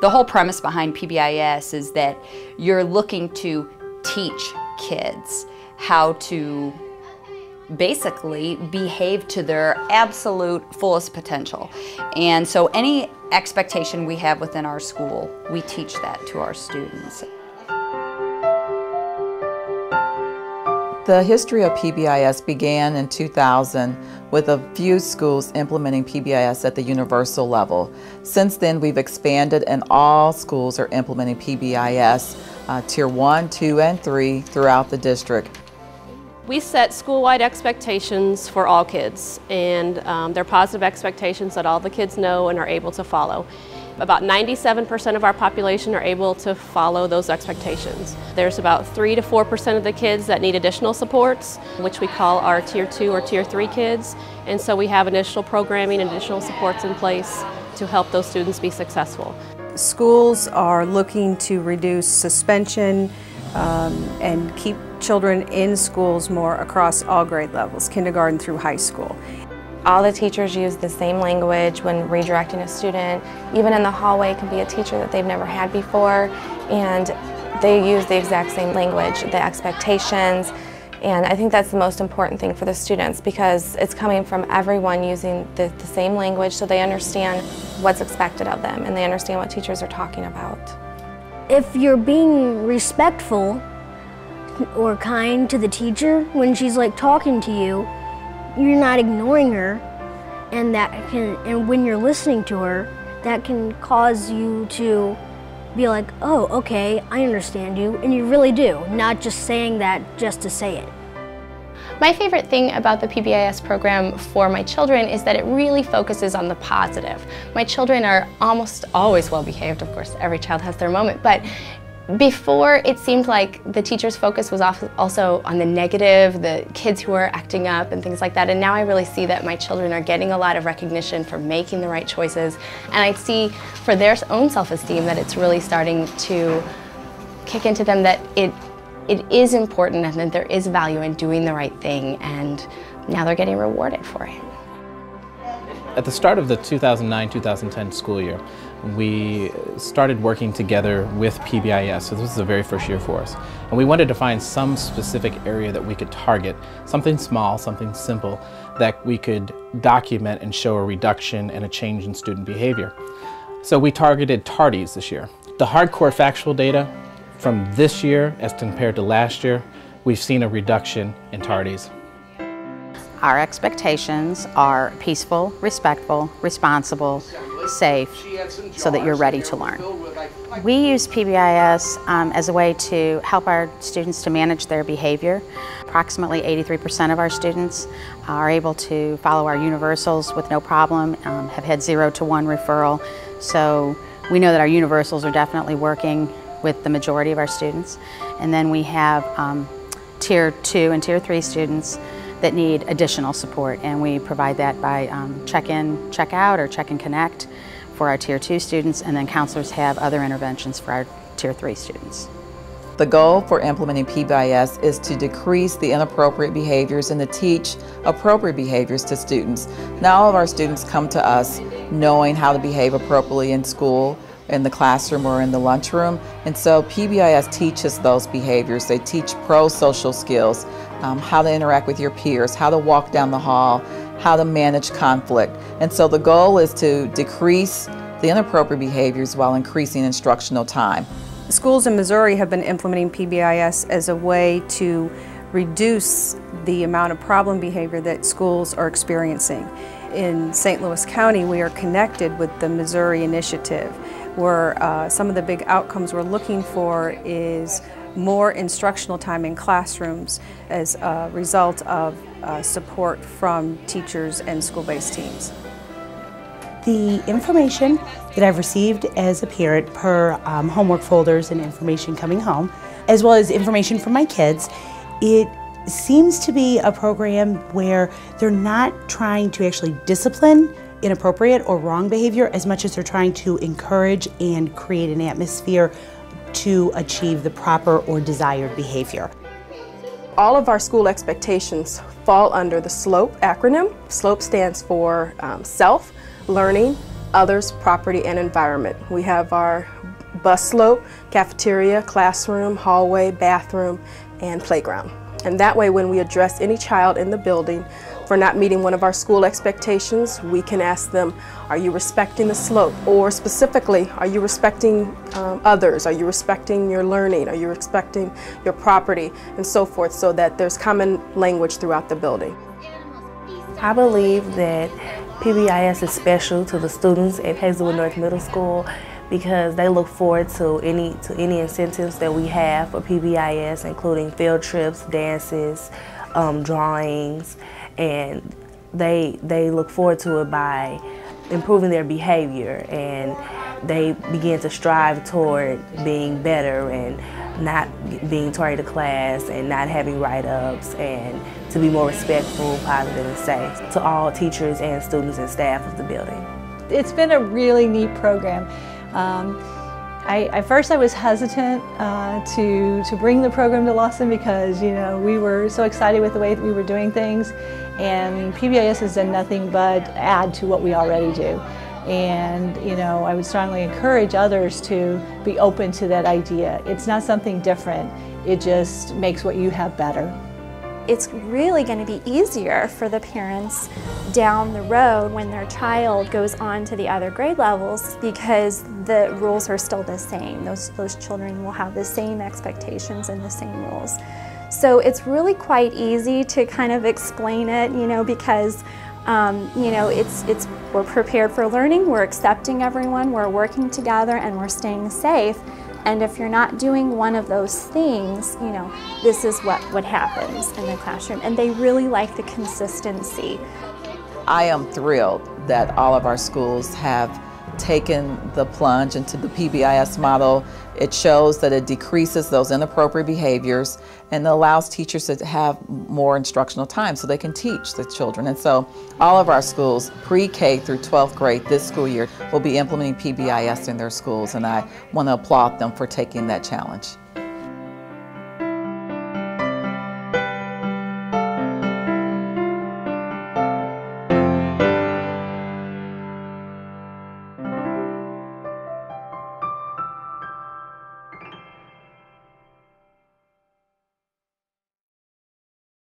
The whole premise behind PBIS is that you're looking to teach kids how to basically behave to their absolute fullest potential. And so any expectation we have within our school, we teach that to our students. The history of PBIS began in 2000 with a few schools implementing PBIS at the universal level. Since then, we've expanded and all schools are implementing PBIS Tier 1, 2, and 3 throughout the district. We set school-wide expectations for all kids, and they're positive expectations that all the kids know and are able to follow. About 97% of our population are able to follow those expectations. There's about 3 to 4% of the kids that need additional supports, which we call our Tier 2 or Tier 3 kids, and so we have additional programming and additional supports in place to help those students be successful. Schools are looking to reduce suspension and keep children in schools more across all grade levels, kindergarten through high school. All the teachers use the same language when redirecting a student. Even in the hallway, it can be a teacher that they've never had before, and they use the exact same language, the expectations, and I think that's the most important thing for the students because it's coming from everyone using the same language so they understand what's expected of them and they understand what teachers are talking about. If you're being respectful or kind to the teacher when she's like talking to you, you're not ignoring her, and when you're listening to her, that can cause you to be like, oh, okay, I understand you, and you really do, not just saying that just to say it. My favorite thing about the PBIS program for my children is that it really focuses on the positive. My children are almost always well behaved, of course, every child has their moment, but before it seemed like the teacher's focus was also on the negative, the kids who are acting up and things like that, and now I really see that my children are getting a lot of recognition for making the right choices, and I see for their own self-esteem that it's really starting to kick into them that it is important and that there is value in doing the right thing, and now they're getting rewarded for it. At the start of the 2009-2010 school year, we started working together with PBIS, so this was the very first year for us. And we wanted to find some specific area that we could target, something small, something simple, that we could document and show a reduction and a change in student behavior. So we targeted tardies this year. The hardcore factual data from this year as compared to last year, we've seen a reduction in tardies. Our expectations are peaceful, respectful, responsible, safe, so that you're ready to learn. We use PBIS as a way to help our students to manage their behavior. Approximately 83% of our students are able to follow our universals with no problem, have had 0 to 1 referral. So we know that our universals are definitely working with the majority of our students. And then we have Tier 2 and Tier 3 students that need additional support, and we provide that by check-in, check-out, or check-in connect for our Tier 2 students, and then counselors have other interventions for our Tier 3 students. The goal for implementing PBIS is to decrease the inappropriate behaviors and to teach appropriate behaviors to students. Now all of our students come to us knowing how to behave appropriately in school, in the classroom, or in the lunchroom, and so PBIS teaches those behaviors. They teach pro-social skills, how to interact with your peers, how to walk down the hall, how to manage conflict. And so the goal is to decrease the inappropriate behaviors while increasing instructional time. Schools in Missouri have been implementing PBIS as a way to reduce the amount of problem behavior that schools are experiencing. In St. Louis County, we are connected with the Missouri Initiative, where some of the big outcomes we're looking for is more instructional time in classrooms as a result of support from teachers and school-based teams. The information that I've received as a parent per homework folders and information coming home, as well as information from my kids, it seems to be a program where they're not trying to actually discipline inappropriate or wrong behavior as much as they're trying to encourage and create an atmosphere to achieve the proper or desired behavior. All of our school expectations fall under the SLOPE acronym. SLOPE stands for self, learning, others, property, and environment. We have our bus slope, cafeteria, classroom, hallway, bathroom, and playground. And that way, when we address any child in the building for not meeting one of our school expectations, we can ask them, are you respecting the slope? Or specifically, are you respecting others? Are you respecting your learning? Are you respecting your property? And so forth, so that there's common language throughout the building. I believe that PBIS is special to the students at Hazelwood North Middle School because they look forward to any incentives that we have for PBIS, including field trips, dances, drawings, and they look forward to it by improving their behavior, and they begin to strive toward being better and not being tardy to class and not having write-ups, and to be more respectful, positive, and safe to all teachers and students and staff of the building. It's been a really neat program. At first I was hesitant to bring the program to Lawson because, you know, we were so excited with the way that we were doing things, and PBIS has done nothing but add to what we already do. And, you know, I would strongly encourage others to be open to that idea. It's not something different, it just makes what you have better. It's really going to be easier for the parents down the road when their child goes on to the other grade levels, because the rules are still the same. Those children will have the same expectations and the same rules. So it's really quite easy to kind of explain it, you know, because you know, we're prepared for learning, we're accepting everyone, we're working together, and we're staying safe. And if you're not doing one of those things, you know, this is what happens in the classroom. And they really like the consistency. I am thrilled that all of our schools have taken the plunge into the PBIS model. It shows that it decreases those inappropriate behaviors and allows teachers to have more instructional time so they can teach the children. And so all of our schools, pre-K through 12th grade this school year, will be implementing PBIS in their schools, and I want to applaud them for taking that challenge.